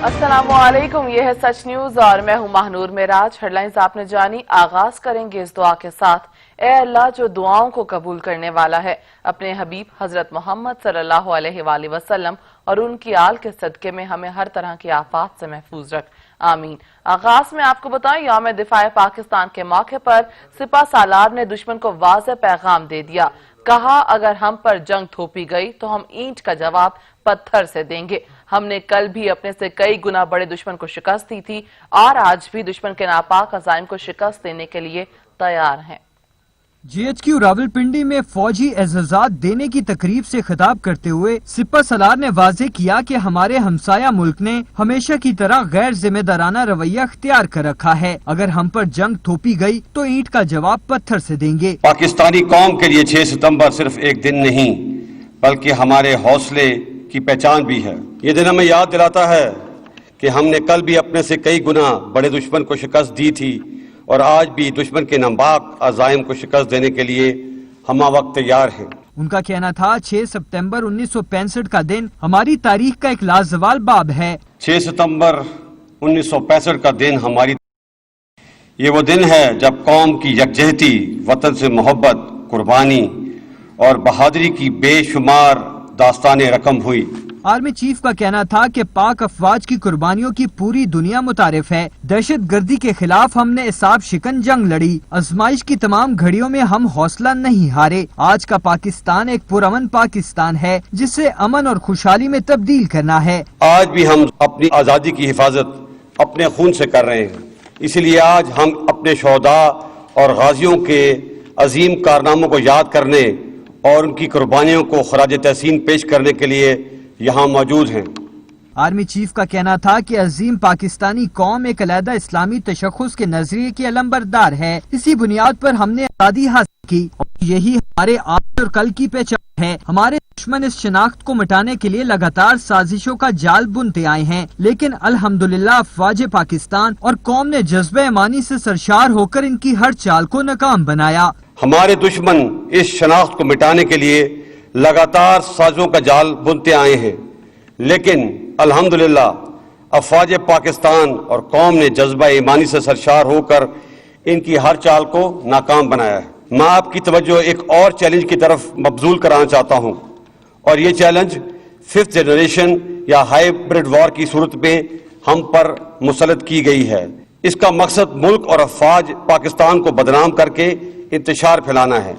अस्सलामुअलैकुम, ये है सच न्यूज और मैं हूं महानूर मेराज। हेडलाइंस आपने जानी। आगाज करेंगे इस दुआ के साथ। ए अल्लाह जो दुआओं को कबूल करने वाला है, अपने हबीब हजरत मोहम्मद सल्लल्लाहु अलैहि वसल्लम और उनकी आल के सदके में हमें हर तरह की आफात से महफूज रख, आमीन। आगाज में आपको बताएं, यौम दिफाए पाकिस्तान के मौके पर सिपा सालार ने दुश्मन को वाज़ेह पैगाम दे दिया। कहा, अगर हम पर जंग थोपी गई तो हम ईंट का जवाब पत्थर से देंगे। हमने कल भी अपने से कई गुना बड़े दुश्मन को शिकस्त दी थी और आज भी दुश्मन के नापाक अज़ाइम को शिकस्त देने के लिए तैयार हैं। GHQ रावलपिंडी में फौजी एजाज़ात देने की तकरीब से खिताब करते हुए सिपा सलार ने वाज़ेह किया कि हमारे हमसाया मुल्क ने हमेशा की तरह गैर जिम्मेदाराना रवैया इख्तियार कर रखा है। अगर हम पर जंग थोपी गई तो ईंट का जवाब पत्थर से देंगे। पाकिस्तानी कौम के लिए 6 सितंबर सिर्फ एक दिन नहीं बल्कि हमारे हौसले की पहचान भी है। ये दिन हमें याद दिलाता है कि हमने कल भी अपने से कई गुना बड़े दुश्मन को शिकस्त दी थी और आज भी दुश्मन के नापाक अज़ाइम को शिकस्त देने के लिए हम वक्त तैयार हैं। उनका कहना था 6 सितंबर 1965 का दिन हमारी तारीख का एक लाजवाल बाब है। 6 सितंबर 1965 का दिन ये वो दिन है जब कौम की यकजहती, वतन से मोहब्बत, कुर्बानी और बहादुरी की बेशुमार दास्ताने रकम हुई। आर्मी चीफ का कहना था कि पाक अफवाज की कुर्बानियों की पूरी दुनिया मुतारिफ है। दहशत गर्दी के खिलाफ हमने इसाब शिकन जंग लड़ी। आजमाइश की तमाम घड़ियों में हम हौसला नहीं हारे। आज का पाकिस्तान एक पुरअमन पाकिस्तान है जिसे अमन और खुशहाली में तब्दील करना है। आज भी हम अपनी आज़ादी की हिफाजत अपने खून से कर रहे हैं। इसलिए आज हम अपने शोहदा और गाजियों के अजीम कारनामों को याद करने और उनकी कुर्बानियों को खराज तहसीन पेश करने के लिए यहाँ मौजूद हैं। आर्मी चीफ का कहना था कि अजीम पाकिस्तानी कौम एक अलहदा इस्लामी तशख़्ख़ुस के नजरिए की अलंबरदार है। इसी बुनियाद पर हमने आज़ादी हासिल की और यही हमारे आज और कल की पहचान है। हमारे दुश्मन इस शनाख्त को मिटाने के लिए लगातार साजिशों का जाल बुनते आए हैं, लेकिन अल्हम्दुलिल्लाह अफवाज पाकिस्तान और कौम ने जज्बे ईमानी से सरशार होकर इनकी हर चाल को नाकाम बनाया। हमारे दुश्मन इस शनाख्त को मिटाने के लिए लगातार साजों का जाल बुनते आए हैं, लेकिन अल्हम्दुलिल्लाह अफवाज पाकिस्तान और कौम ने जज्बा ईमानी से सरशार होकर इनकी हर चाल को नाकाम बनाया है। मैं आपकी तवज्जो एक और चैलेंज की तरफ मबजूल कराना चाहता हूं और ये चैलेंज 5th जनरेशन या हाइब्रिड वॉर की सूरत में हम पर मुसल्लत की गई है। इसका मकसद मुल्क और अफवाज पाकिस्तान को बदनाम करके इंतशार फैलाना है।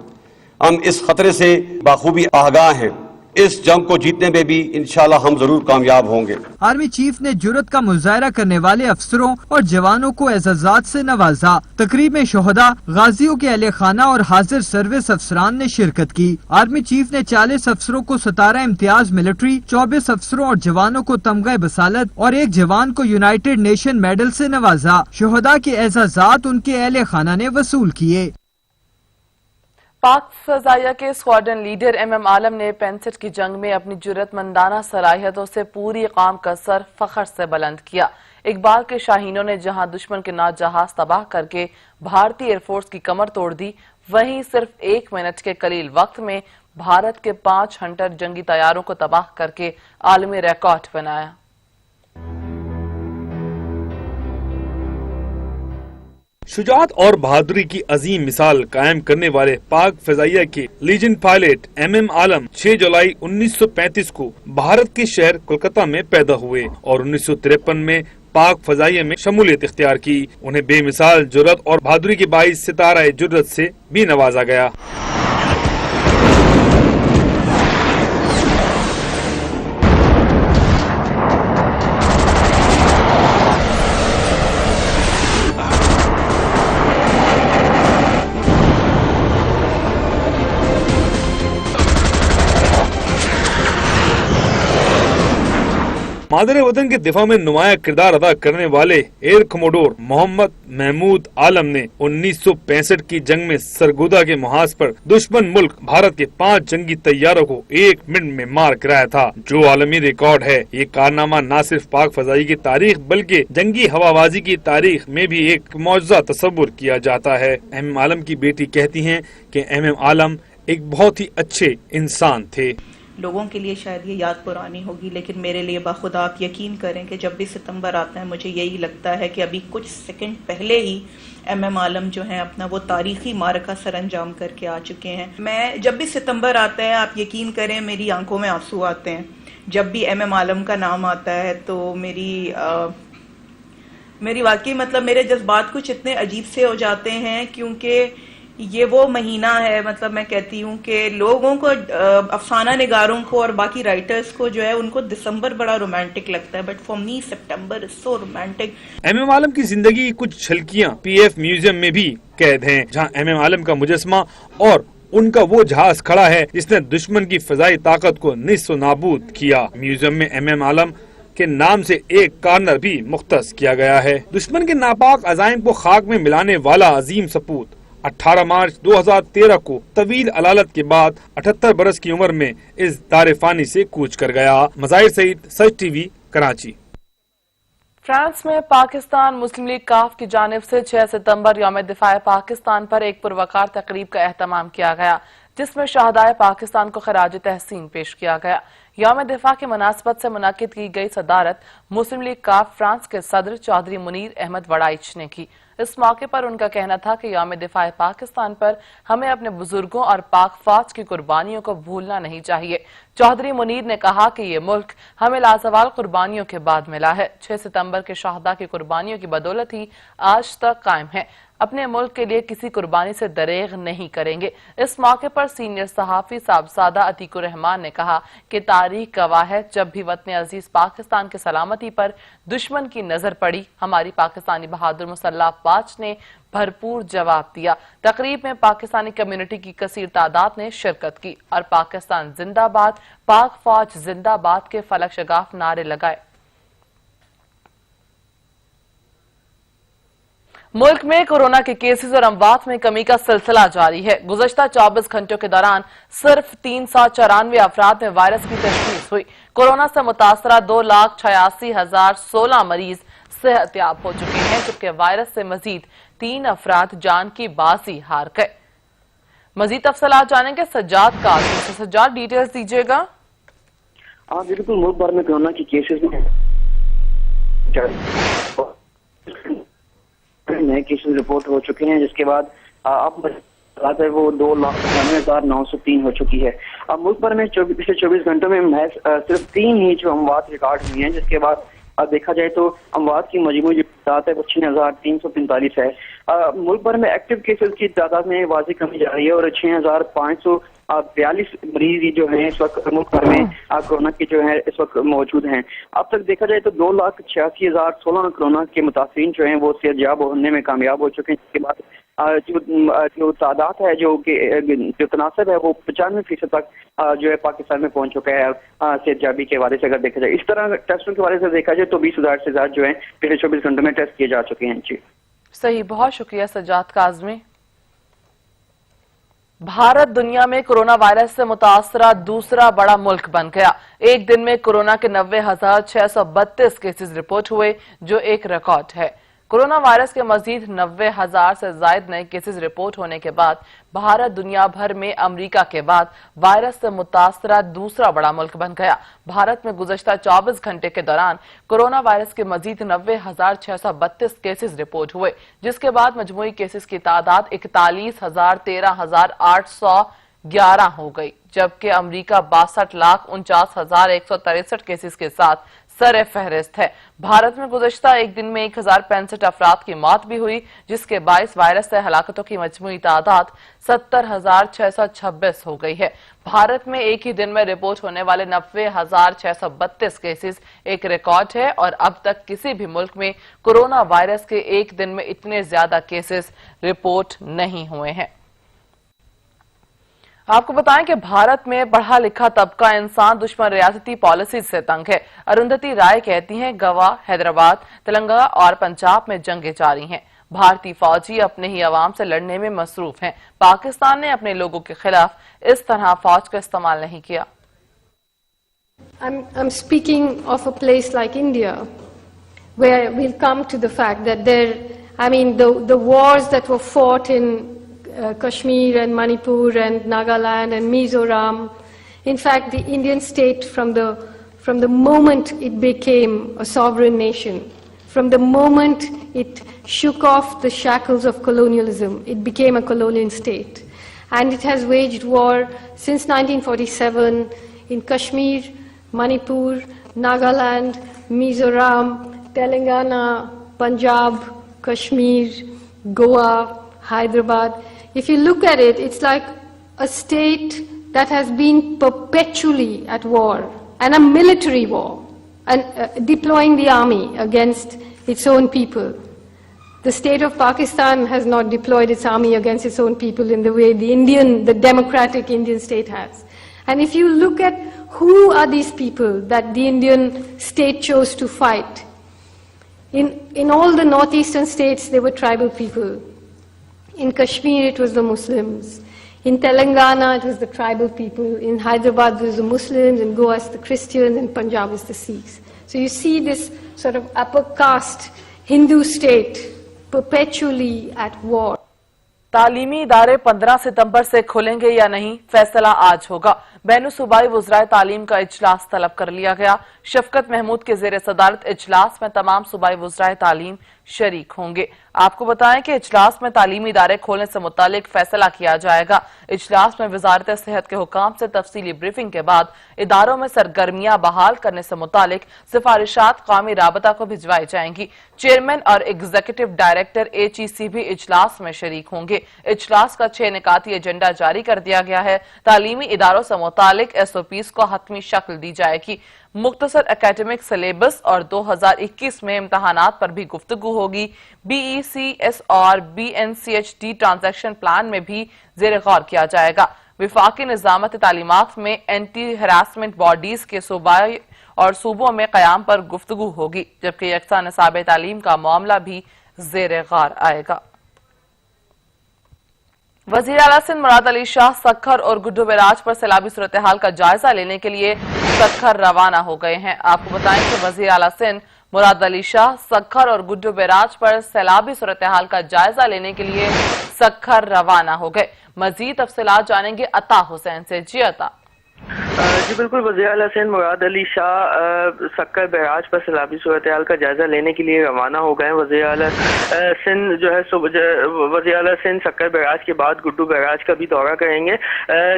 हम इस खतरे से बाखूबी आगाह हैं। इस जंग को जीतने में भी इंशाल्लाह हम जरूर कामयाब होंगे। आर्मी चीफ ने जुर्रत का मुजाहरा करने वाले अफसरों और जवानों को एजाजात से नवाजा। तकरीब में शोहदा, गाजियों के अहले खाना और हाजिर सर्विस अफसरान ने शिरकत की। आर्मी चीफ ने 40 अफसरों को 17 इम्तियाज मिलिट्री, 24 अफसरों और जवानों को तमगा बसालत और एक जवान को यूनाइटेड नेशन मेडल से नवाजा। शोहदा के एजाजात उनके अहले खाना ने वसूल किए। पाक फजाइया के स्क्वाड्रन लीडर MM आलम ने 65 की जंग में अपनी जुर्रतमंदाना सलाहियतों से पूरी कौम का सर फख्र से बुलंद किया। इकबाल के शाहीनों ने जहां दुश्मन के नाज जहाज तबाह करके भारतीय एयरफोर्स की कमर तोड़ दी, वहीं सिर्फ 1 मिनट के कलील वक्त में भारत के 5 हंटर जंगी तैयारों को तबाह करके आलमी रिकॉर्ड बनाया। शुजाअत और बहादुरी की अजीम मिसाल कायम करने वाले पाक फजाइया के लीजेंड पायलट MM आलम 6 जुलाई 1935 को भारत के शहर कोलकाता में पैदा हुए और 1953 में पाक फजाइया में शमूलियत इख्तियार की। उन्हें बेमिसाल जुर्रत और बहादुरी के बाइस सितारा जुर्रत से भी नवाजा गया। मादर वतन के दिफा में नुमाया किरदार अदा करने वाले एयर कमोडोर मोहम्मद महमूद आलम ने 1965 की जंग में सरगोदा के मुहाज पर दुश्मन मुल्क भारत के 5 जंगी तैयारों को 1 मिनट में मार गिराया था, जो आलमी रिकॉर्ड है। ये कारनामा न सिर्फ पाक फजाई की तारीख बल्कि जंगी हवाबाजी की तारीख में भी एक मौजूदा तस्वुर किया जाता है। MM आलम की बेटी कहती हैं कि MM आलम एक बहुत ही अच्छे इंसान थे। لوگوں کے لیے شاید یہ یاد پرانی ہوگی، لیکن میرے لیے باخدا آپ یقین کریں کہ جب بھی ستمبر آتا ہے مجھے یہی لگتا ہے کہ ابھی کچھ سیکنڈ پہلے ہی ایم عالم جو ہیں اپنا وہ تاریخی معرکہ سر انجام کر کے آ چکے ہیں. میں جب بھی ستمبر آتا ہے آپ یقین کریں میری آنکھوں میں آنسو آتے ہیں. جب بھی ایم عالم کا نام آتا ہے تو میری واقعی مطلب میرے جذبات کچھ اتنے عجیب سے ہو جاتے ہیں، کیونکہ یہ وہ مہینہ ہے، مطلب میں کہتی ہوں کہ لوگوں کو افسانہ نگاروں کو اور باقی رائٹرز کو جو ہے ان کو دسمبر بڑا رومانٹک لگتا ہے، but for me September is so romantic. M Alam کی زندگی کی کچھ جھلکیاں پی ایف میوزیم میں بھی قید ہیں، جہاں ایم عالم کا مجسمہ اور ان کا وہ جہاز کھڑا ہے جس نے دشمن کی فضائی طاقت کو نیست و نابود کیا. میوزیم میں ایم عالم کے نام سے ایک کارنر بھی مختص کیا گیا ہے. دشمن کے ناپاک عزائم کو خاک میں ملانے والا عظیم سپوت 18 مارچ 2013 کو طویل علالت کے بعد 78 برس کی عمر میں اس دار فانی سے کوچ کر گیا. مظاہر سعید، سچ ٹی وی، کراچی. فرانس میں پاکستان مسلم لیگ کاف کی جانب سے 6 ستمبر یوم دفاع پاکستان پر ایک پروقار تقریب کا اہتمام کیا گیا، جس میں شہدائے پاکستان کو خراج تحسین پیش کیا گیا. یوم دفاع کی مناسبت سے منعقد کی گئی صدارت مسلم لیگ کاف فرانس کے صدر چودھری منیر احمد وڑائچ نے کی. اس موقع پر ان کا کہنا تھا کہ یوم دفاع پاکستان پر ہمیں اپنے بزرگوں اور پاک فوج کی قربانیوں کو بھولنا نہیں چاہیے. چودھری منیر نے کہا کہ یہ ملک ہمیں لازوال قربانیوں کے بعد ملا ہے. 6 ستمبر کے شہداء کی قربانیوں کی بدولت ہی آج تک قائم ہے. اپنے ملک کے لیے کسی قربانی سے دریغ نہیں کریں گے. اس موقع پر سینئر صحافی صاحبزادہ عتیق الرحمان نے کہا کہ تاریخ گواہ ہے جب بھی وطن عزیز پاکستان کے سلامتی پر دشمن کی نظر پڑی ہماری پاکستانی بہادر مسلح افواج نے بھرپور جواب دیا. تقریب میں پاکستانی کمیونٹی کی کثیر تعداد نے شرکت کی اور پاکستان زندہ باد، پاک فوج زندہ باد کے فلک شگاف نعرے لگائے. ملک میں کورونا کے کیسز اور اموات میں کمی کا سلسلہ جاری ہے. گزشتہ 24 گھنٹوں کے دوران صرف 394 افراد میں وائرس کی تشخیص ہوئی. کورونا سے متاثرہ 2,86,016 مریض صحت یاب ہو چکے ہیں، جبکہ وائرس سے مزید 3 افراد جان کی بازی ہار گئے. مزید تفصیلات جانیں گے سجاد قاسم سے. سجاد، ڈیٹیلز دیجیے گا. بالکل، ملک بھر میں کورونا کی کیسز میں نئے کیسز رپورٹ ہو چکے ہیں، جس کے بعد اب ہے وہ 2,99,903 ہو چکی ہے. اب ملک بھر میں پچھلے 24 گھنٹوں میں محض صرف 3 ہی جو اموات ریکارڈ ہوئی ہیں، جس کے بعد دیکھا جائے تو اموات کی مجموعی جو تعداد ہے وہ 6,345 ہے. ملک بھر میں ایکٹیو کیسز کی تعداد میں واضح کمی جا رہی ہے اور 6,542 مریض جو ہیں اس وقت ملک بھر میں کورونا کے جو ہیں اس وقت موجود ہیں. اب تک دیکھا جائے تو 2,86,016 کورونا کے متاثرین جو ہیں وہ صحت یاب ہونے میں کامیاب ہو چکے ہیں. اس کے بعد جو تعداد ہے جو تناسب ہے وہ 95% تک جو ہے پاکستان میں پہنچ چکا ہے صحت یابی کے حوالے سے. اگر دیکھا جائے اس طرح ٹیسٹوں کے حوالے سے دیکھا جائے تو 20,000 سے زیادہ جو ہیں پچھلے 24 گھنٹوں میں ٹیسٹ کیے جا چکے ہیں. جی صحیح، بہت شکریہ سجاد کاظمی. بھارت دنیا میں کورونا وائرس سے متاثرہ دوسرا بڑا ملک بن گیا. ایک دن میں کورونا کے 90,632 کیسز رپورٹ ہوئے، جو ایک ریکارڈ ہے. کورونا وائرس کے مزید 90,000 سے زائد نئے کیسز رپورٹ ہونے کے بعد بھارت دنیا بھر میں امریکہ کے بعد وائرس سے متاثرہ دوسرا بڑا ملک بن گیا. بھارت میں گزشتہ 24 گھنٹے کے دوران کورونا وائرس کے مزید 90,632 کیسز رپورٹ ہوئے، جس کے بعد مجموعی کیسز کی تعداد 41,13,811 ہو گئی، جبکہ امریکہ 62,49,163 کیسز کے ساتھ سر فہرست ہے. بھارت میں گزشتہ ایک دن میں 1,065 افراد کی موت بھی ہوئی، جس کے باعث وائرس سے ہلاکتوں کی مجموعی تعداد 70,626 ہو گئی ہے. بھارت میں ایک ہی دن میں رپورٹ ہونے والے 90,632 کیسز ایک ریکارڈ ہے اور اب تک کسی بھی ملک میں کورونا وائرس کے ایک دن میں اتنے زیادہ کیسز رپورٹ نہیں ہوئے ہیں. آپ کو بتائیں کہ بھارت میں پڑھا لکھا طبقہ انسان دشمن ریاستی پالیسیز سے تنگ ہے. ارندھتی رائے کہتی ہیں گوا، حیدرآباد، تلنگانہ اور پنجاب میں جنگیں جاری ہیں. بھارتی فوجی اپنے ہی عوام سے لڑنے میں مصروف ہیں. پاکستان نے اپنے لوگوں کے خلاف اس طرح فوج کا استعمال نہیں کیا. I'm speaking of a place like India, where we'll come to the fact that the wars that were fought in Kashmir and Manipur and Nagaland and Mizoram, In fact, the Indian state, from the moment it became a sovereign nation, from the moment it shook off the shackles of colonialism, it became a colonial state. And it has waged war since 1947 in Kashmir, Manipur, Nagaland, Mizoram, Telangana, Punjab, Kashmir, Goa, Hyderabad. If you look at it, it's like a state that has been perpetually at war, and a military war, and deploying the army against its own people. The state of Pakistan has not deployed its army against its own people in the way the democratic Indian state has. And if you look at who are these people that the Indian state chose to fight, in all the northeastern states, they were tribal people. In Kashmir, it was the Muslims. In Telangana, it was the tribal people. In Hyderabad, it was the Muslims. In Goa, it's the Christians. In Punjab, it's the Sikhs. So you see this sort of upper caste Hindu state perpetually at war. तालीमी इदारे 15 सितंबर से खुलेंगे या नहीं, फैसला आज होगा। बैनु सूबाई वज़राए तालीम का इजलास तलब कर लिया गया। शफकत महमूद के ज़ेर सदारत इजलास में तमाम सूबाई वज़राए तालीम शरीक होंगे। आपको बताएं कि इजलास में तालीमी इदारे खोलने से मुतालिक फैसला किया जाएगा। इजलास में वजारत सेहत के हुकाम से तफसीली ब्रीफिंग के बाद इदारों में सरगर्मियां बहाल करने से मुतालिक सिफारिशात कौमी राबता को भिजवाई जाएंगी। चेयरमैन और एग्जीक्यूटिव डायरेक्टर HEC भी इजलास में शरीक होंगे। इजलास का 6 निकाती एजेंडा जारी कर दिया गया है। तालीमी इदारों से मुतालिक SOPs को हतमी शक्ल दी जाएगी। मुख्तसर एकेडमिक सिलेबस और 2021 में इम्तहानात पर भी गुफ्तगू होगी। BECS और BNCHD ट्रांजैक्शन प्लान में भी ज़ेर गौर किया जाएगा। विफाकी निज़ामत तालीमात में एंटी हरासमेंट बॉडीज के सूबाई और सूबों में क़याम पर गुफ्तगू होगी, जबकि यकसा निसाब तालीम का मामला भी ज़ेर गौर आएगा। वज़ीर आला सिंध मुराद अली शाह सक्खर और गुड्डू बैराज पर सैलाबी सूरत हाल का जायजा लेने के लिए सक्खर रवाना हो गए हैं। आपको बताएं कि वज़ीर आला सिंध मुराद अली शाह सक्खर और गुड्डू बैराज पर सैलाबी सूरत हाल का जायजा लेने के लिए सक्खर रवाना हो गए। मजीद तफसीलात जानेंगे अता हुसैन से। जी अता। जी बिल्कुल, वज़ीर आला सिंध मुराद अली शाह सक्कर बैराज पर सैलाबी सूरत हाल का जायजा लेने के लिए रवाना हो गए। वज़ीर आला सिंध जो है वज़ीर आला सिंध सक्कर बैराज के बाद गुड्डू बैराज का भी दौरा करेंगे,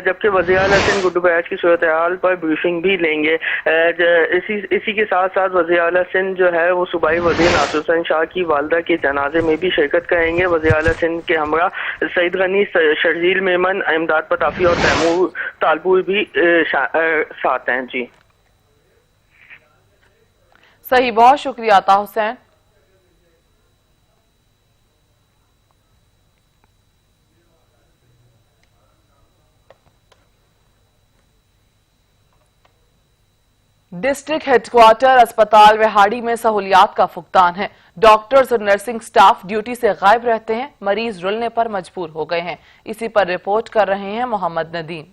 जबकि वज़ीर आला सिंध गुड्डू बैराज की सूरत हाल पर ब्रीफिंग भी लेंगे। इसी के साथ साथ वज़ीर आला सिंध जो है वो सूबाई वज़ीर नासिर हुसैन शाह की वालदा के जनाजे में भी शिरकत करेंगे। वज़ीर आला सिंध के हमरा सईद गनी, शर्जील मेमन, इमदाद पताफी और तैमूर तालपुर भी साथ हैं। जी सही, बहुत शुक्रिया अता हुसैन। डिस्ट्रिक्ट हेडक्वार्टर अस्पताल विहाड़ी में सहूलियात का फुकदान है। डॉक्टर्स और नर्सिंग स्टाफ ड्यूटी से गायब रहते हैं, मरीज रुलने पर मजबूर हो गए हैं। इसी पर रिपोर्ट कर रहे हैं मोहम्मद नदीम।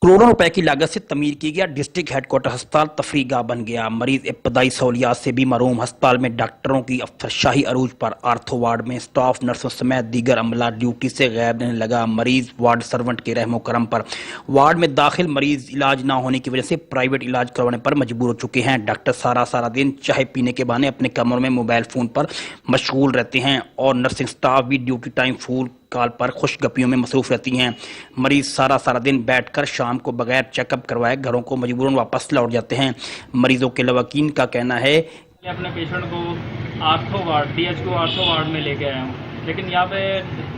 करोड़ों रुपए की लागत से तमीर किया गया डिस्ट्रिक्ट हेडक्वार्टर अस्पताल तफरीगाह बन गया। मरीज इब्तदाई सहूलियात से भी महरूम। अस्पताल में डॉक्टरों की अफसरशाही अरूज पर। आर्थो वार्ड में स्टाफ, नर्सों समेत दीगर अमला ड्यूटी से गायब रहने लगा। मरीज वार्ड सर्वेंट के रहमो करम पर। वार्ड में दाखिल मरीज इलाज ना होने की वजह से प्राइवेट इलाज करवाने पर मजबूर हो चुके हैं। डॉक्टर सारा दिन चाय पीने के बहाने अपने कमरों में मोबाइल फोन पर मशगूल रहते हैं और नर्सिंग स्टाफ भी ड्यूटी टाइम फूल कॉल पर खुशगपियों में मसरूफ रहती हैं। मरीज सारा दिन बैठकर शाम को बगैर चेकअप करवाए घरों को मजबूरन वापस लौट जाते हैं। मरीजों के लवाकीन का कहना है मैं अपने पेशेंट को आर्थो वार्ड DH को आर्थो वार्ड में लेके आया हूँ, लेकिन यहाँ पे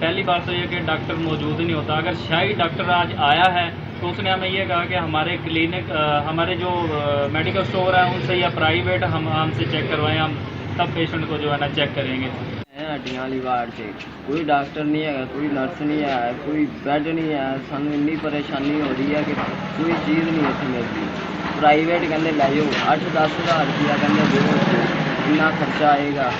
पहली बात तो ये कि डॉक्टर मौजूद नहीं होता। अगर शाही डॉक्टर आज आया है तो उसने हमें ये कहा कि हमारे क्लिनिक, हमारे जो मेडिकल स्टोर है उनसे या प्राइवेट हमसे चेक करवाएं, हम तब पेशेंट को जो है ना चेक करेंगे। हड्डियां वाली वार्ड से कोई डॉक्टर नहीं है, कोई नर्स नहीं है, कोई बेड नहीं है। सानू इन्नी परेशानी हो रही है कि कोई चीज़ नहीं इतनी मिलती। प्राइवेट कहते लै जाओ 8-10 हज़ार रुपया कहते दो, इन्ना खर्चा आएगा,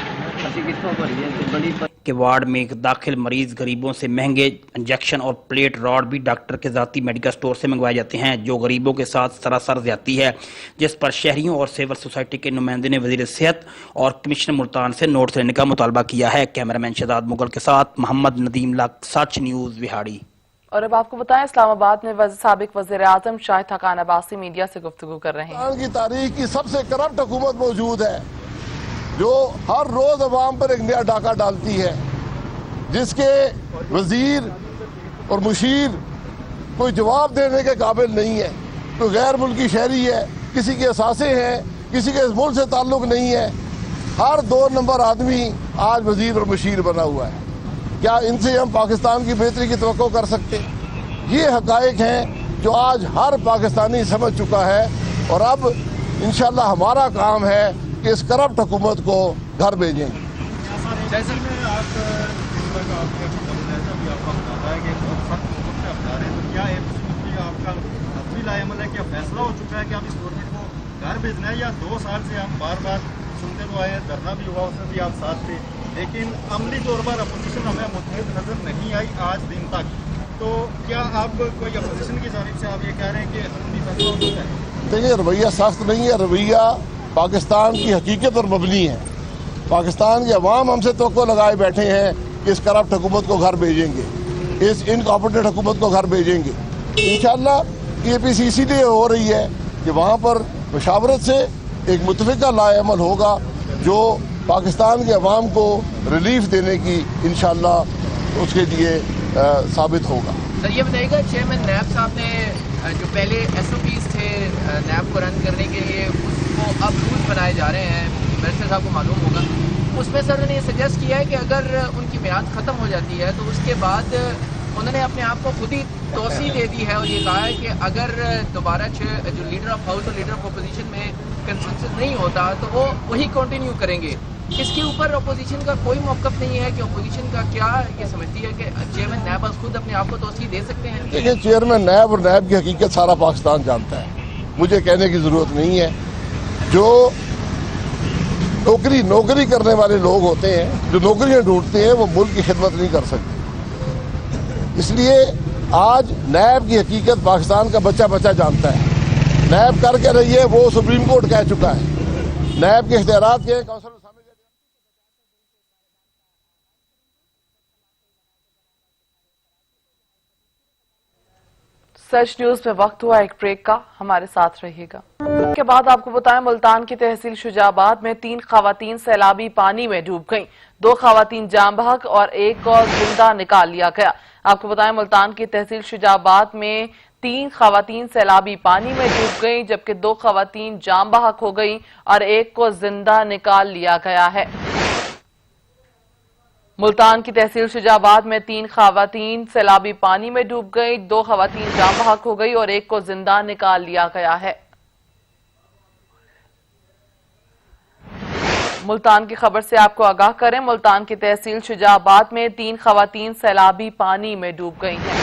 असी कितों भरीए। बड़ी के वार्ड में दाखिल मरीज गरीबों से महंगे इंजेक्शन और प्लेट रॉड भी डॉक्टर के ज़ाती मेडिकल स्टोर से मंगवाए जाते हैं, जो गरीबों के साथ सरासर ज्यादती है, जिस पर शहरियों और सिविल सोसाइटी के नुमाइंदे ने वजीर सेहत और कमिश्नर मुल्तान से नोटिस लेने का मुतालबा किया है। कैमरामैन शहजाद मुगल के साथ मोहम्मद नदीम लाख, सच न्यूज़ विहाड़ी। اور اب آپ کو بتائیں اسلام آباد میں سابق وزیر اعظم شاہد حقان عباسی میڈیا سے گفتگو کر رہے ہیں۔ پاکستان کی تاریخ کی سب سے کرپٹ حکومت موجود ہے جو ہر روز عوام پر ایک نیا ڈاکہ ڈالتی ہے، جس کے وزیر اور مشیر کوئی جواب دینے کے قابل نہیں ہے، کوئی غیر ملکی شہری ہے، کسی کے اثاثے ہیں، کسی کے اس ملک سے تعلق نہیں ہے، ہر 2 نمبر آدمی آج وزیر اور مشیر بنا ہوا ہے۔ کیا ان سے ہم پاکستان کی بہتری کی توقع کر سکتے؟ یہ حقائق ہیں جو آج ہر پاکستانی سمجھ چکا ہے، اور اب انشاءاللہ ہمارا کام ہے کہ اس کرپٹ حکومت کو گھر بھیجیں گے۔ فیصلہ ہو چکا ہے کہ آپ اس گورنمنٹ کو گھر بھیجنا ہے، یا 2 سال سے ہم بار بار سنتے تو آئے، دھرنا بھی ہوا، اس میں بھی آپ ساتھ تھے، لیکن عملی طور پر اپوزیشن ہمیں متحد نظر نہیں آئی آج دن تک؟ تو کیا آپ کوئی اپوزیشن کی جانب سے آپ یہ کہہ رہے ہیں کہ عملی فیصلہ ہو چکا ہے؟ دیکھیے رویہ سخت نہیں ہے، رویہ پاکستان کی حقیقت پر مبنی ہے۔ پاکستان کے عوام ہم سے توقع لگائے بیٹھے ہیں کہ اس کرپٹ حکومت کو گھر بھیجیں گے، اس انکمپیٹنٹ حکومت کو گھر بھیجیں گے۔ انشاءاللہ اے پی سی اسی لیے ہو رہی ہے کہ وہاں پر مشاورت سے ایک متفقہ لائے عمل ہوگا جو پاکستان کے عوام کو ریلیف دینے کی انشاءاللہ اس کے لیے ثابت ہوگا۔ سر یہ بتائیے گا چیئرمین نیب صاحب نے جو پہلے ایس او پیز تھے نیب کو رن کرنے کے لیے، اس کو اب رولز بنائے جا رہے ہیں، بیرسٹر صاحب کو معلوم ہوگا، اس میں سر نے یہ سجیسٹ کیا ہے کہ اگر ان کی میعاد ختم ہو جاتی ہے تو اس کے بعد انہوں نے اپنے آپ کو خود ہی توسیع دے دی ہے، اور یہ کہا ہے کہ اگر دوبارہ جو لیڈر آف ہاؤس اور لیڈر آف اپوزیشن میں کنسنسس نہیں ہوتا تو وہ وہی کنٹینیو کریں گے۔ اس کے اوپر اپوزیشن کا کوئی موقف نہیں ہے کہ اپوزیشن کا کیا یہ سمجھتی ہے کہ چیئرمین نیب خود اپنے آپ کو توسیع دے سکتے ہیں؟ دیکھیں چیئرمین نیب اور نیب کی حقیقت سارا پاکستان جانتا ہے، مجھے کہنے کی ضرورت نہیں ہے۔ جو نوکری کرنے والے لوگ ہوتے ہیں، جو نوکریاں ڈھونڈتے ہیں، وہ ملک کی خدمت نہیں کر سکتے۔ اس لیے آج نیب کی حقیقت پاکستان کا بچہ بچہ جانتا ہے۔ نیب کر کے رہی ہے، وہ سپریم کورٹ کہہ چکا ہے، نیب کے اختیارات کے کونسل سچ نیوز میں وقت ہوا ایک بریک کا، ہمارے ساتھ رہیے گا۔ اس کے بعد آپ کو بتائیں ملتان کی تحصیل شجاع آباد میں 3 خواتین سیلابی پانی میں ڈوب گئیں، 2 خواتین جاں بحق اور 1 کو زندہ نکال لیا گیا۔ آپ کو بتائیں ملتان کی تحصیل شجاع آباد میں 3 خواتین سیلابی پانی میں ڈوب گئیں، جبکہ 2 خواتین جاں بحق ہو گئیں اور 1 کو زندہ نکال لیا گیا ہے۔ ملتان کی تحصیل شجاع آباد میں 3 خواتین سیلابی پانی میں ڈوب گئی، 2 خواتین جاں بحق ہو گئی اور 1 کو زندہ نکال لیا گیا ہے۔ ملتان کی خبر سے آپ کو آگاہ کریں، ملتان کی تحصیل شجاع آباد میں 3 خواتین سیلابی پانی میں ڈوب گئی ہیں۔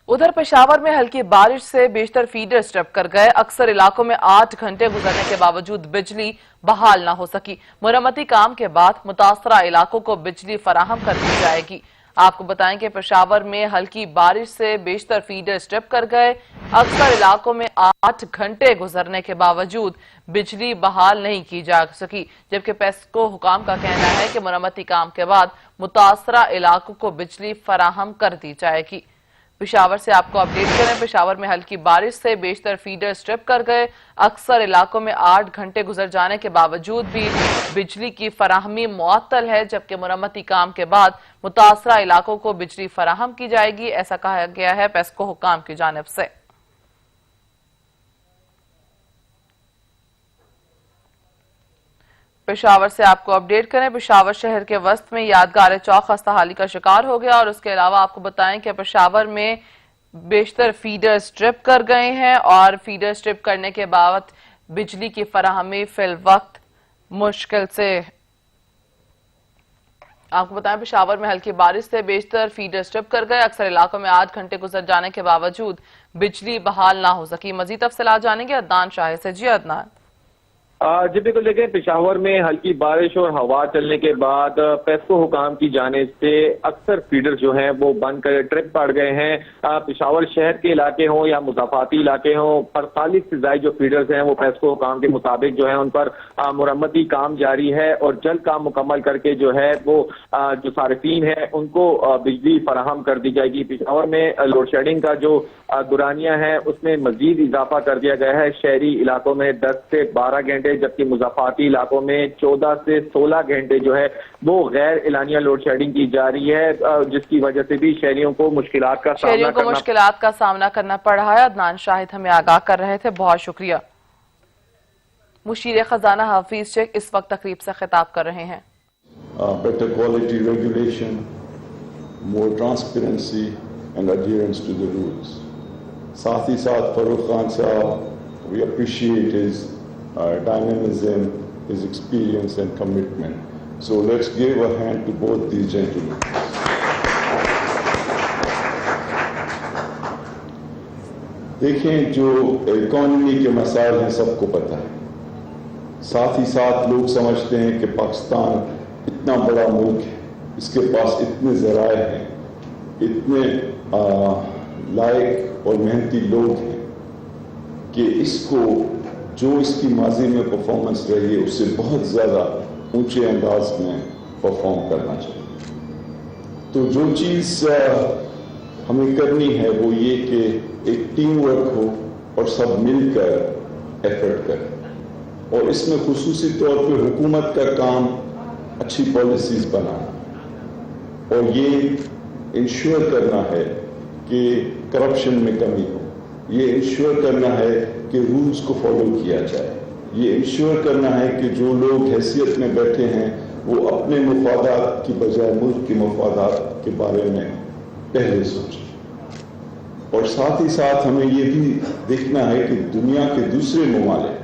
ادھر پشاور میں ہلکی بارش سے بیشتر فیڈر اسٹرپ کر گئے، اکثر علاقوں میں 8 گھنٹے گزرنے کے باوجود بجلی بحال نہ ہو سکی۔ مرمتی کام کے بعد متاثرہ علاقوں کو بجلی فراہم کر دی جائے گی۔ آپ کو بتائیں کہ پشاور میں ہلکی بارش سے بیشتر فیڈر اسٹرپ کر گئے، اکثر علاقوں میں 8 گھنٹے گزرنے کے باوجود بجلی بحال نہیں کی جا سکی، جبکہ پیسکو حکام کا کہنا ہے کہ مرمتی کام کے بعد متاثرہ علاقوں کو بجلی فراہم کر دی جائے گی۔ پشاور سے آپ کو اپڈیٹ کریں، پشاور میں ہلکی بارش سے بیشتر فیڈر اسٹرپ کر گئے، اکثر علاقوں میں 8 گھنٹے گزر جانے کے باوجود بھی بجلی کی فراہمی معطل ہے، جبکہ مرمتی کام کے بعد متاثرہ علاقوں کو بجلی فراہم کی جائے گی، ایسا کہا گیا ہے پیسکو حکام کی جانب سے۔ پشاور سے آپ کو اپڈیٹ کریں، پشاور شہر کے وسط میں یادگار چوک خستہ کا شکار ہو گیا، اور اس کے علاوہ آپ کو بتائیں کہ پشاور میں بیشتر فیڈر اسٹرپ کر گئے ہیں اور فیڈر اسٹرپ کرنے کے بعد بجلی کی فراہمی فی الوقت مشکل سے۔ آپ کو بتائیں پشاور میں ہلکی بارش سے بیشتر فیڈر اسٹرپ کر گئے، اکثر علاقوں میں 8 گھنٹے گزر جانے کے باوجود بجلی بحال نہ ہو سکی۔ مزید تفصیلات جانیں گے عدنان شاہ سے۔ جی عدنان۔ جی بالکل دیکھیں، پشاور میں ہلکی بارش اور ہوا چلنے کے بعد پیسکو حکام کی جانب سے اکثر فیڈر جو ہیں وہ بند کر ٹرپ پڑ گئے ہیں۔ پشاور شہر کے علاقے ہوں یا مضافاتی علاقے ہوں، 48 سے زائد جو فیڈرز ہیں وہ پیسکو حکام کے مطابق جو ہیں ان پر مرمتی کام جاری ہے، اور جلد کام مکمل کر کے جو ہے وہ جو صارفین ہیں ان کو بجلی فراہم کر دی جائے گی۔ پشاور میں لوڈ شیڈنگ کا جو دورانیہ ہے اس میں مزید اضافہ کر دیا گیا ہے، شہری علاقوں میں 10 سے 12 گھنٹے، جبکہ مضافاتی علاقوں میں 14 سے 16 گھنٹے جو ہے وہ غیر اعلانیہ لوڈ شیڈنگ کی جا رہی ہے، جس کی وجہ سے بھی شہریوں کو مشکلات کا سامنا کرنا پڑ رہا ہے۔ عدنان شاہد ہمیں آگاہ کر رہے تھے، بہت شکریہ۔ مشیر خزانہ حفیظ شیخ اس وقت تقریب سے خطاب کر رہے ہیں۔ better quality regulation, more transparency and adherence to the rules. ساتھ ہی ساتھ فاروق خان صاحب، we appreciate his dynamism, his experience and commitment. So let's give a hand to both these gentlemen. دیکھیں، جو اکانومی کے مسائل ہیں سب کو پتہ ہے، ساتھ ہی ساتھ لوگ سمجھتے ہیں کہ پاکستان اتنا بڑا ملک ہے، اس کے پاس اتنے ذرائع ہیں، اتنے لائق اور محنتی لوگ ہیں کہ اس کو جو اس کی ماضی میں پرفارمنس رہی ہے اس سے بہت زیادہ اونچے انداز میں پرفارم کرنا چاہیے۔ تو جو چیز ہمیں کرنی ہے وہ یہ کہ ایک ٹیم ورک ہو اور سب مل کر ایفرٹ کریں، اور اس میں خصوصی طور پہ حکومت کا کام اچھی پالیسیز بنانا اور یہ انشور کرنا ہے کہ کرپشن میں کمی ہو، یہ انشور کرنا ہے کہ رولز کو فالو کیا جائے، یہ انشور کرنا ہے کہ جو لوگ حیثیت میں بیٹھے ہیں وہ اپنے مفادات کی بجائے ملک کے مفادات کے بارے میں پہلے سوچیں، اور ساتھ ہی ساتھ ہمیں یہ بھی دیکھنا ہے کہ دنیا کے دوسرے ممالک،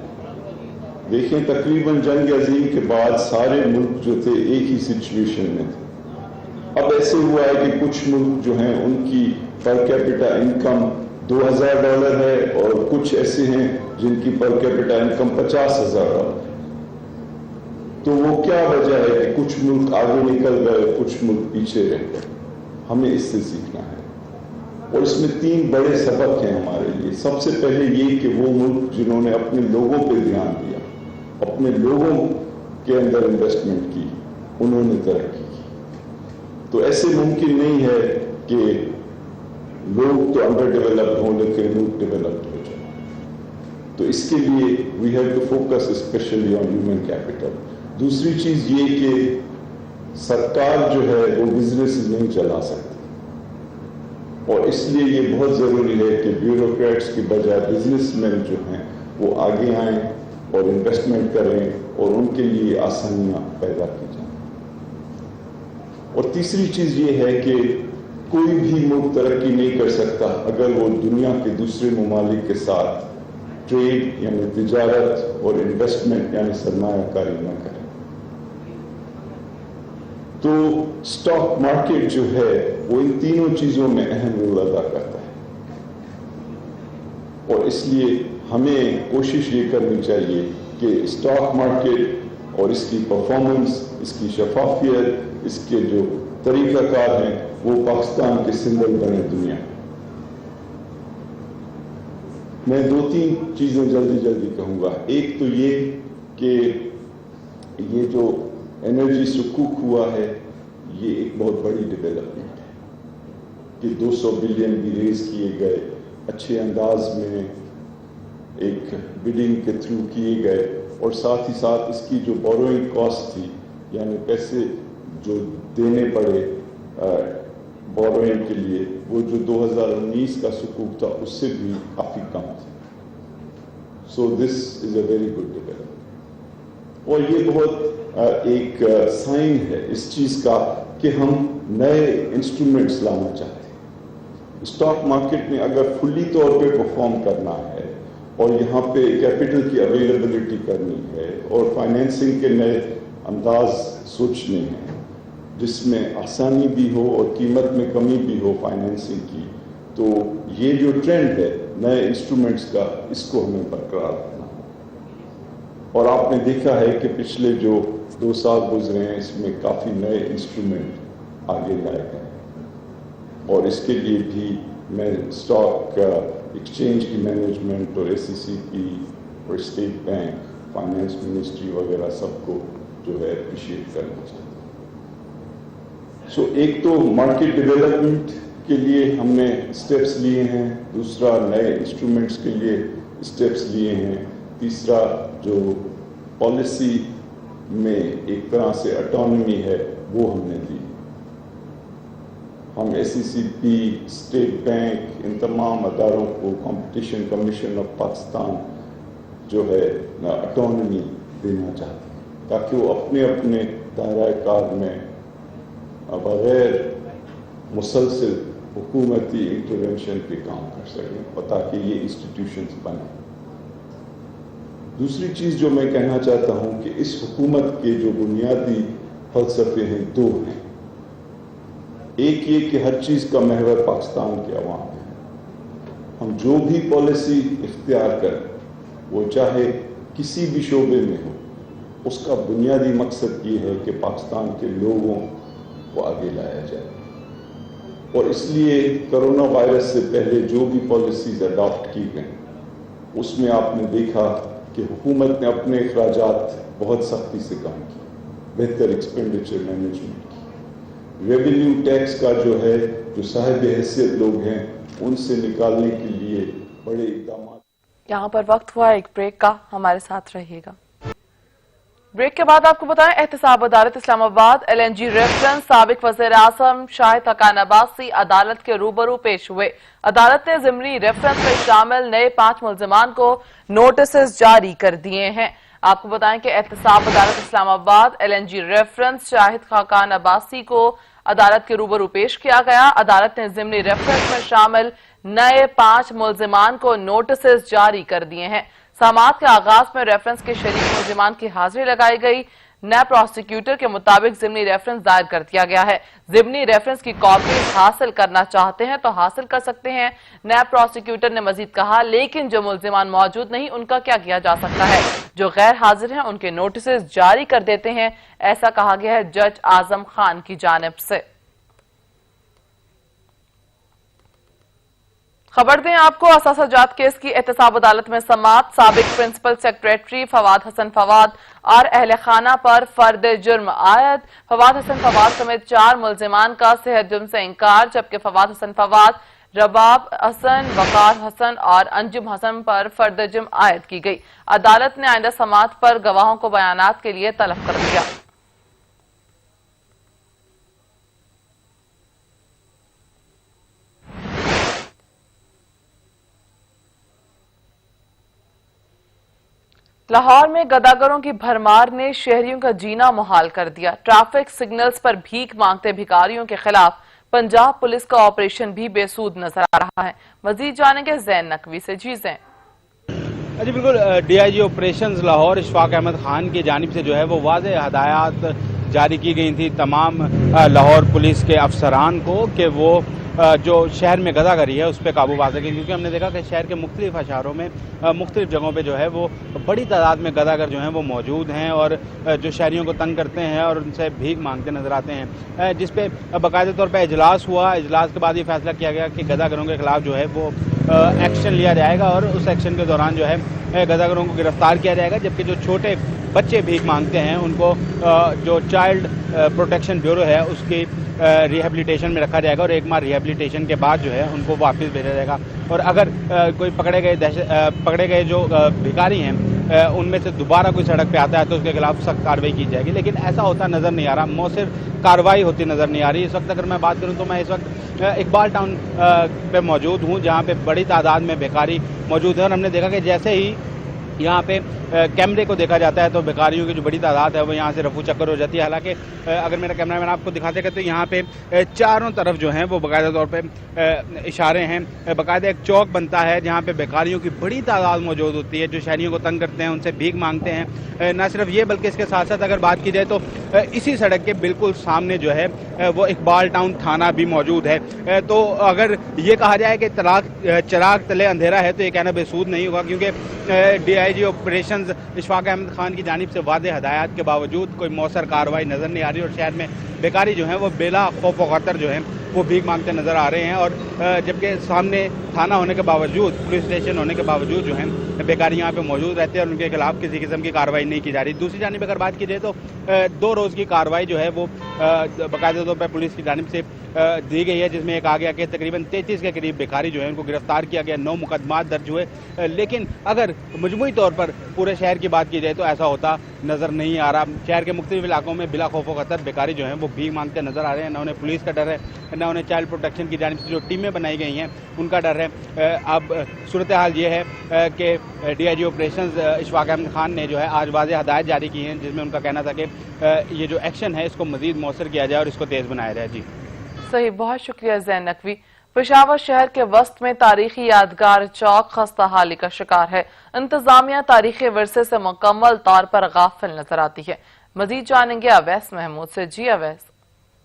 دیکھیں تقریباً جنگ عظیم کے بعد سارے ملک جو تھے ایک ہی سچویشن میں تھے، اب ایسے ہوا ہے کہ کچھ ملک جو ہیں ان کی پر کیپٹا انکم $2000 ہے اور کچھ ایسے ہیں جن کی پر کیپٹا انکم $50,000۔ تو وہ کیا وجہ ہے کہ کچھ ملک آگے نکل گئے، کچھ ملک پیچھے رہ گئے؟ ہمیں اس سے سیکھنا ہے، اور اس میں 3 بڑے سبق ہیں ہمارے لیے۔ سب سے پہلے یہ کہ وہ ملک جنہوں نے اپنے لوگوں پہ دھیان دیا، اپنے لوگوں کے اندر انویسٹمنٹ کی، انہوں نے ترقی کی۔ تو ایسے ممکن نہیں ہے کہ لوگ تو انڈر ڈیولپڈ ہوں لیکن ملک ڈیولپڈ ہو جائے۔ تو اس کے لیے we have to focus especially on human capital. دوسری چیز یہ کہ سرکار جو ہے وہ بزنس نہیں چلا سکتی، اور اس لیے یہ بہت ضروری ہے کہ بیوروکریٹس کی بجائے بزنس مین جو ہیں وہ آگے آئیں اور انویسٹمنٹ کریں اور ان کے لیے آسانیاں پیدا کی جائیں۔ اور تیسری چیز یہ ہے کہ کوئی بھی ملک ترقی نہیں کر سکتا اگر وہ دنیا کے دوسرے ممالک کے ساتھ ٹریڈ یعنی تجارت اور انویسٹمنٹ یعنی سرمایہ کاری نہ کرے۔ تو اسٹاک مارکیٹ جو ہے وہ ان تینوں چیزوں میں اہم رول ادا کرتا ہے، اور اس لیے ہمیں کوشش یہ کرنی چاہیے کہ اسٹاک مارکیٹ اور اس کی پرفارمنس، اس کی شفافیت، اس کے جو طریقہ کار ہیں وہ پاکستان کے سمبل بنے دنیا۔ میں 2-3 چیزیں جلدی کہوں گا۔ ایک تو یہ کہ یہ جو انرجی سکوک ہوا ہے یہ ایک بہت بڑی ڈیولپمنٹ ہے کہ 200 بلین بھی ریز کیے گئے، اچھے انداز میں ایک بڈنگ کے تھرو کیے گئے، اور ساتھ ہی ساتھ اس کی جو بوروئنگ کاسٹ تھی یعنی پیسے جو دینے پڑے بوروئنگ کے لیے وہ جو 2019 کا سکوک تھا اس سے بھی کافی کم تھا۔ سو دس از اے ویری گڈ ڈیولپمنٹ، اور یہ بہت ایک سائن ہے اس چیز کا کہ ہم نئے انسٹرومنٹس لانا چاہتے ہیں۔ اسٹاک مارکیٹ میں اگر فلی طور پہ پرفارم کرنا ہے اور یہاں پہ کیپٹل کی اویلیبلٹی کرنی ہے اور فائنینسنگ کے نئے انداز سوچنے ہیں جس میں آسانی بھی ہو اور قیمت میں کمی بھی ہو فائنینسنگ کی، تو یہ جو ٹرینڈ ہے نئے انسٹرومنٹس کا اس کو ہمیں برقرار رکھنا ہے۔ और आपने देखा है कि पिछले जो 2 साल गुजरे हैं इसमें काफ़ी नए इंस्ट्रूमेंट आगे लाए गए और इसके लिए भी मैं स्टॉक एक्सचेंज की मैनेजमेंट और SECP और स्टेट बैंक, फाइनेंस मिनिस्ट्री वगैरह सबको जो है अप्रिशिएट करना चाहता हूँ। सो एक तो मार्केट डेवलपमेंट के लिए हमने स्टेप्स लिए हैं, दूसरा नए इंस्ट्रूमेंट्स के लिए स्टेप्स लिए हैं, तीसरा जो पॉलिसी में एक तरह से ऑटोनॉमी है वो हमने दी। हम SECP, स्टेट बैंक, इन तमाम अदारों को कॉम्पिटिशन कमीशन ऑफ पाकिस्तान जो है ऑटोनॉमी देना चाहते हैं ताकि वो अपने अपने दायरा कार में बगैर मुसलसल हुकूमती इंटरवेंशन पे काम कर सकें और ताकि ये इंस्टीट्यूशंस बने। दूसरी चीज़ जो मैं कहना चाहता हूं कि इस हुकूमत के जो बुनियादी फलसफे हैं 2 हैं। एक ये कि हर चीज़ का महवर पाकिस्तान के अवाम है। हम जो भी पॉलिसी इख्तियार करें वो चाहे किसी भी शोबे में हो, उसका बुनियादी मकसद ये है कि पाकिस्तान के लोगों को आगे लाया जाए। और इसलिए कोरोना वायरस से पहले जो भी पॉलिसीज अडॉप्ट की गई उसमें आपने देखा कि हुकूमत ने अपने अखराजात बहुत सख्ती से कम किए, बेहतर एक्सपेंडिचर मैनेजमेंट की, रेवेन्यू टैक्स का जो है जो साहिब हैसियत लोग हैं उनसे निकालने के लिए बड़े इक़दाम। यहाँ पर वक्त हुआ एक ब्रेक का, हमारे साथ रहिएगा। ब्रेक के बाद आपको बताएं, एहतसाब अदालत इस्लामाबाद LNG रेफरेंस साबिक वज़ीर आज़म शाहिद हक़ान अब्बासी अदालत के रूबरू पेश हुए। अदालत ने ज़िमनी रेफरेंस में शामिल नए 5 मुल्ज़िमान को नोटिस जारी कर दिए हैं। आपको बताएं कि एहतसाब अदालत इस्लामाबाद LNG रेफरेंस शाहिद हक़ान अब्बासी को अदालत के रूबरू पेश किया गया। अदालत ने ज़िमनी रेफरेंस में शामिल नए 5 मुल्ज़िमान को नोटिस जारी कर दिए हैं। समाअत के आगाज में रेफरेंस के शरीक मुल्ज़िमान की हाजिरी लगाई गई। नए प्रोसिक्यूटर के मुताबिक ज़िमनी रेफरेंस दायर कर दिया गया है। ज़िमनी रेफरेंस की कॉपी हासिल करना चाहते हैं तो हासिल कर सकते हैं। नए प्रोसिक्यूटर ने मजीद कहा, लेकिन जो मुल्ज़िमान मौजूद नहीं उनका क्या किया जा सकता है, जो गैर हाजिर हैं उनके नोटिस जारी कर देते हैं, ऐसा कहा गया है जज आजम खान की जानिब से। खबर दें आपको, असासाजात केस की एहतसाब अदालत में समाअत। साबिक प्रिंसिपल सेक्रेटरी फवाद हसन फवाद और अहले खाना पर फर्द जुर्म आयद। फवाद हसन फवाद समेत 4 मुल्ज़िमान का सेहत जुर्म से इंकार, जबकि फवाद हसन फवाद, रबाब हसन, वकार हसन और अंजुम हसन पर फर्द जुर्म आयद की गई। अदालत ने आइंदा समाअत पर गवाहों को बयानात के लिए तलब कर दिया। लाहौर में गदागरों की भरमार ने शहरियों का जीना मुहाल कर दिया। ट्रैफिक सिग्नल्स पर भीख मांगते भिखारियों के खिलाफ पंजाब पुलिस का ऑपरेशन भी बेसूद नजर आ रहा है। मजीद जानेंगे जैन नकवी से। चीजें जी बिल्कुल, DIG ऑपरेशंस लाहौर इशफाक अहमद खान की जानिब से जो है वो वाज़ेह हदायत जारी की गई थी तमाम लाहौर पुलिस के अफसरान को कि वो जो शहर में गदागरी है उस पर काबू पा सकें, क्योंकि हमने देखा कि शहर के मुख्तलिफ अशारों में मुख्तलिफ जगहों पे जो है वो बड़ी तादाद में गदागर जो हैं वो मौजूद हैं और जो शहरियों को तंग करते हैं और उनसे भीख मांगते नजर आते हैं, जिस पे बाकायदा तौर पर इजलास हुआ। इजलास के बाद ये फैसला किया गया कि गदागरों के खिलाफ जो है वो एक्शन लिया जाएगा और उस एक्शन के दौरान जो है गदागरों को गिरफ्तार किया जाएगा, जबकि जो छोटे बच्चे भीख मांगते हैं उनको जो चाइल्ड प्रोटेक्शन ब्यूरो है उसकी रिहेबिलिटेशन में रखा जाएगा और 1 माह रिहेबिलिटेशन के बाद जो है उनको वापस भेजा जाएगा। और अगर कोई पकड़े गए जो भिखारी हैं उनमें से दोबारा कोई सड़क पे आता है तो उसके खिलाफ सख्त कार्रवाई की जाएगी, लेकिन ऐसा होता नज़र नहीं आ रहा, मौसर कार्रवाई होती नज़र नहीं आ रही। इस वक्त अगर मैं बात करूं तो मैं इस वक्त इकबाल टाउन पे मौजूद हूं, जहां पे बड़ी तादाद में भिखारी मौजूद हैं और हमने देखा कि जैसे ही यहाँ पे कैमरे को देखा जाता है तो भिखारियों की जो बड़ी तादाद है वो यहाँ से रफू चक्कर हो जाती है। हालांकि अगर मेरा कैमरामैन आपको दिखाते हैं तो यहाँ पे चारों तरफ जो हैं वो बाकायदा तौर पे इशारे हैं, बाकायदा एक चौक बनता है जहाँ पे भिखारियों की बड़ी तादाद मौजूद होती है जो शहरियों को तंग करते हैं, उनसे भीख मांगते हैं। न सिर्फ ये बल्कि इसके साथ साथ अगर बात की जाए तो इसी सड़क के बिल्कुल सामने जो है वो इकबाल टाउन थाना भी मौजूद है। तो अगर ये कहा जाए कि चिराग तले अंधेरा है तो ये कहना बेसूद नहीं होगा, क्योंकि DIG ऑपरेशंस इशफाक अहमद खान की जानिब से वाज़ेह हदायत के बावजूद कोई मौसर कार्रवाई नज़र नहीं आ रही और शहर में बेकारी जो है वो बेला खौफ व खतर जो है वो भीख मांगते नज़र आ रहे हैं। और जबकि सामने थाना होने के बावजूद, पुलिस स्टेशन होने के बावजूद जो है बेकारी यहाँ पे मौजूद रहते हैं और उनके खिलाफ किसी किस्म की कार्रवाई नहीं की जा रही। दूसरी जानिब अगर बात की जाए तो 2 रोज़ की कार्रवाई जो है वो बाकायदा तौर पर पुलिस की जानिब से दी गई है, जिसमें एक आ गया कि तकरीबन 33 के करीब बेकारी जो है उनको गिरफ्तार किया गया, 9 मुकदमात दर्ज हुए। लेकिन अगर मजमूई तौर पर पूरे शहर की बात की जाए तो ऐसा होता नज़र नहीं आ रहा। शहर के मुख्तलिफ इलाकों में बिला खौफ व खतर बेकारी जो है वो भीख मांगते नजर आ रहे हैं। न उन्हें पुलिस का डर है, न उन्हें चाइल्ड प्रोटेक्शन की जानिब से जो टीमें बनाई गई हैं उनका डर है। अब सूरत हाल ये है कि DIG ऑपरेशंस इशफाक अहमद खान ने जो है आज वाज़ेह हदायत जारी की हैं, जिसमें उनका कहना था कि ये जो एक्शन है इसको मजीद मौसर किया जाए और इसको तेज़ बनाया जाए। जी सही, बहुत शुक्रिया ज़ैन नकवी। पेशावर शहर के वस्त में तारीखी यादगार चौक खस्ता हाली का शिकार है। इंतजामिया तारीखी विरसे से मुकम्मल तौर पर गाफिल नजर आती है। मजीद जानेंगे अवैस महमूद से। जी अवैस।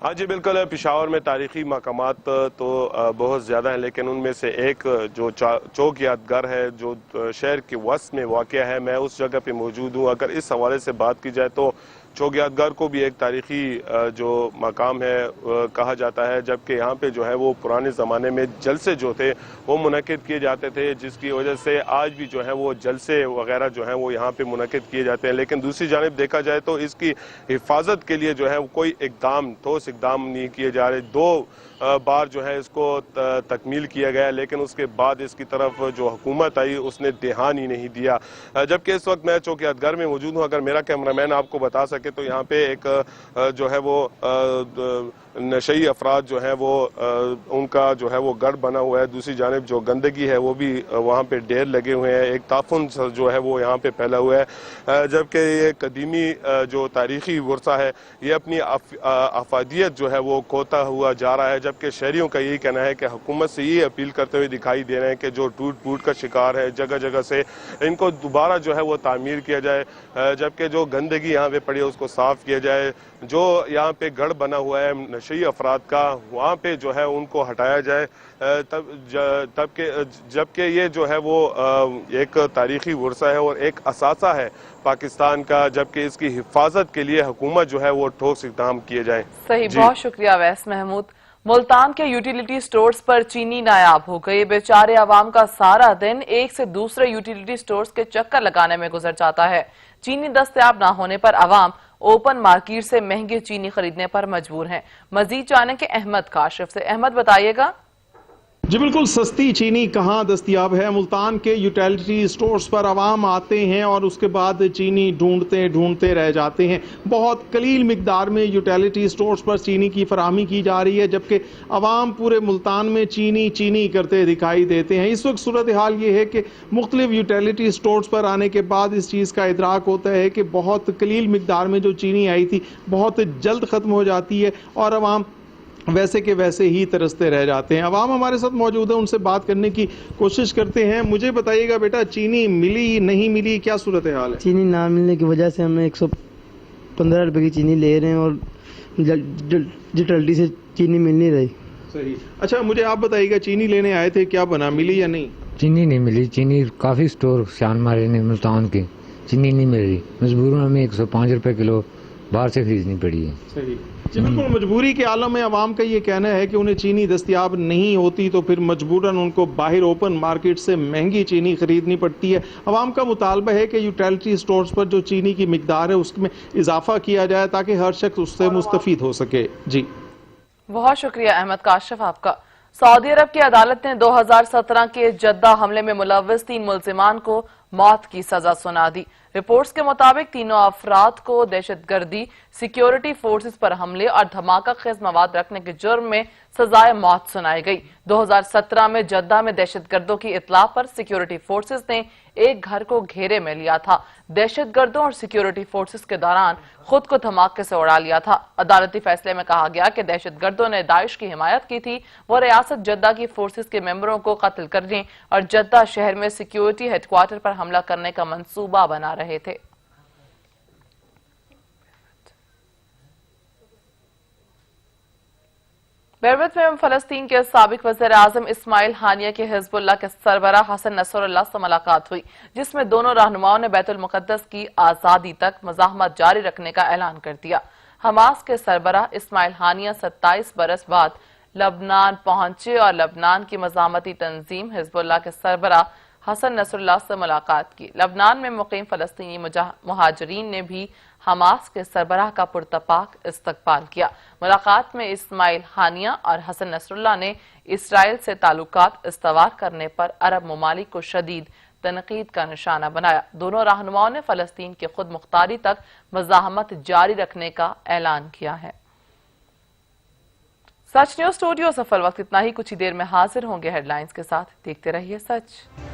हाँ जी बिल्कुल, पेशावर में तारीखी मकामात तो बहुत ज़्यादा हैं, लेकिन उनमें से एक जो चौक यादगार है जो शहर के वस्त में वाक़या है, मैं उस जगह पे मौजूद हूँ। अगर इस हवाले से बात की जाए तो चौक यादगार को भी एक तारीखी जो मकाम है कहा जाता है, जबकि यहाँ पे जो है वो पुराने ज़माने में जलसे जो थे वो मुनक़िद किए जाते थे, जिसकी वजह से आज भी जो है वो जलसे वगैरह जो है वो यहाँ पे मुनक़िद किए जाते हैं। लेकिन दूसरी जानिब देखा जाए तो इसकी हिफाजत के लिए जो है कोई ठोस इक़दाम नहीं किए जा रहे। 2 बार जो है इसको तकमील किया गया, लेकिन उसके बाद इसकी तरफ जो हुकूमत आई उसने ध्यान ही नहीं दिया। जबकि इस वक्त मैं चौक यादगार में मौजूद हूँ। अगर मेरा कैमरामैन आपको बता सके तो यहाँ पे एक जो है वो नशई अफराद जो है वो उनका जो है वो गढ़ बना हुआ है। दूसरी जानिब जो गंदगी है वो भी वहाँ पे ढेर लगे हुए हैं, एक ताफुन जो है वो यहाँ पे फैला हुआ है। जबकि ये कदीमी जो तारीखी वर्सा है ये अपनी अफादियत जो है वो खोता हुआ जा रहा है। जबकि शहरियों का यही कहना है कि हुकूमत से ये अपील करते हुए दिखाई दे रहे हैं कि जो टूट का शिकार है जगह जगह से, इनको दोबारा जो है वो तामीर किया जाए, जबकि जो गंदगी यहाँ पे पड़ी है उसको साफ किया जाए। जो यहाँ पे गढ़ बना हुआ है नशई अफराद का, वहाँ पे जो है उनको हटाया जाए। जबकि ये जो है वो एक तारीखी वर्सा है और एक असासा है पाकिस्तान का, जबकि इसकी हिफाजत के लिए हुकूमत जो है वो ठोस इक़दाम किए जाए। सही, बहुत शुक्रिया अवैस महमूद। मुल्तान के यूटिलिटी स्टोर्स पर चीनी नायाब हो गए। बेचारे आवाम का सारा दिन एक से दूसरे यूटिलिटी स्टोर्स के चक्कर लगाने में गुजर जाता है। चीनी दस्तयाब ना होने पर आवाम ओपन मार्केट से महंगी चीनी खरीदने पर मजबूर हैं। मजीद जाने के अहमद काशिफ से। अहमद बताइएगा। जी बिल्कुल, सस्ती चीनी कहाँ दस्तयाब है। मुल्तान के यूटिलिटी स्टोर्स पर आवाम आते हैं और उसके बाद चीनी ढूंढते रह जाते हैं। बहुत कलील मिकदार में यूटिलिटी स्टोर्स पर चीनी की फराहमी की जा रही है, जबकि आवाम पूरे मुल्तान में चीनी करते दिखाई देते हैं। इस वक्त सूरत हाल ये है कि मुख्तलिफ यूटिलिटी स्टोर्स पर आने के बाद इस चीज़ का इदराक होता है कि बहुत कलील मिकदार में जो चीनी आई थी बहुत जल्द ख़त्म हो जाती है और आवाम वैसे के वैसे ही तरसते रह जाते हैं। अवाम हमारे साथ मौजूद है, उनसे बात करने की कोशिश करते हैं। मुझे बताइएगा बेटा, चीनी मिली नहीं मिली, क्या सूरत हाल है? चीनी ना मिलने की वजह से हम 115 रुपए की चीनी ले रहे हैं और यूटिलिटी से चीनी मिल नहीं रही। सही। अच्छा, मुझे आप बताइएगा, चीनी लेने आए थे, क्या बना, मिली या नहीं? चीनी नहीं मिली। चीनी काफ़ी स्टोर शान मारे ने मुल्तान के, चीनी नहीं मिल रही। मजबूरन हमें 105 रुपए किलो बाहर से खरीदनी पड़ी है। सही जी बिल्कुल, मजबूरी के आलम में आवाम का ये कहना है कि उन्हें चीनी दस्तयाब नहीं होती तो फिर मजबूरन उनको बाहर ओपन मार्केट से महंगी चीनी खरीदनी पड़ती है। आवाम का मुतालबा है कि यूटिलिटी स्टोर्स पर जो चीनी की मिकदार है उसमें इजाफा किया जाए ताकि हर शख्स उससे मुस्तफीद हो सके। जी बहुत शुक्रिया अहमद काशिफ आपका। सऊदी अरब की अदालत ने 2017 के जद्दा हमले में मुलव्वस 3 मुल्जिमान को मौत की सजा सुना दी। रिपोर्ट्स के मुताबिक तीनों अफराद को दहशतगर्दी, सिक्योरिटी फोर्सेस पर हमले और धमाका खेज मवाद रखने के जुर्म में सजाए मौत सुनाई गई। 2017 में जद्दा में दहशतगर्दों की इत्ला पर सिक्योरिटी फोर्सेस ने एक घर को घेरे में लिया था। दहशतगर्दों और सिक्योरिटी फोर्सेस के दौरान खुद को धमाके से उड़ा लिया था। अदालती फैसले में कहा गया कि दहशतगर्दों ने दाइश की हिमायत की थी। वो रियासत जद्दा की फोर्सेस के मेंबरों को कत्ल करने और जद्दा शहर में सिक्योरिटी हेडक्वार्टर पर हमला करने का मंसूबा बना रहे थे। بیروت میں فلسطین کے سابق وزیر اعظم اسماعیل ہانیہ کے حزب اللہ کے سربراہ حسن نصر اللہ سے ملاقات ہوئی، جس میں دونوں رہنماؤں نے بیت المقدس کی آزادی تک مزاحمت جاری رکھنے کا اعلان کر دیا۔ حماس کے سربراہ اسماعیل ہانیہ 27 برس بعد لبنان پہنچے اور لبنان کی مزاحمتی تنظیم حزب اللہ کے سربراہ حسن نصر اللہ سے ملاقات کی۔ لبنان میں مقیم فلسطینی مہاجرین نے بھی حماس کے سربراہ کا پرتپاک استقبال کیا۔ ملاقات میں اسماعیل ہانیہ اور حسن نصر اللہ نے اسرائیل سے تعلقات استوار کرنے پر عرب ممالک کو شدید تنقید کا نشانہ بنایا۔ دونوں رہنماؤں نے فلسطین کی خود مختاری تک مزاحمت جاری رکھنے کا اعلان کیا ہے۔ سچ نیوز اسٹوڈیو سفل وقت اتنا ہی، کچھ ہی دیر میں حاضر ہوں گے ہیڈ لائنز کے ساتھ۔ دیکھتے رہیے سچ۔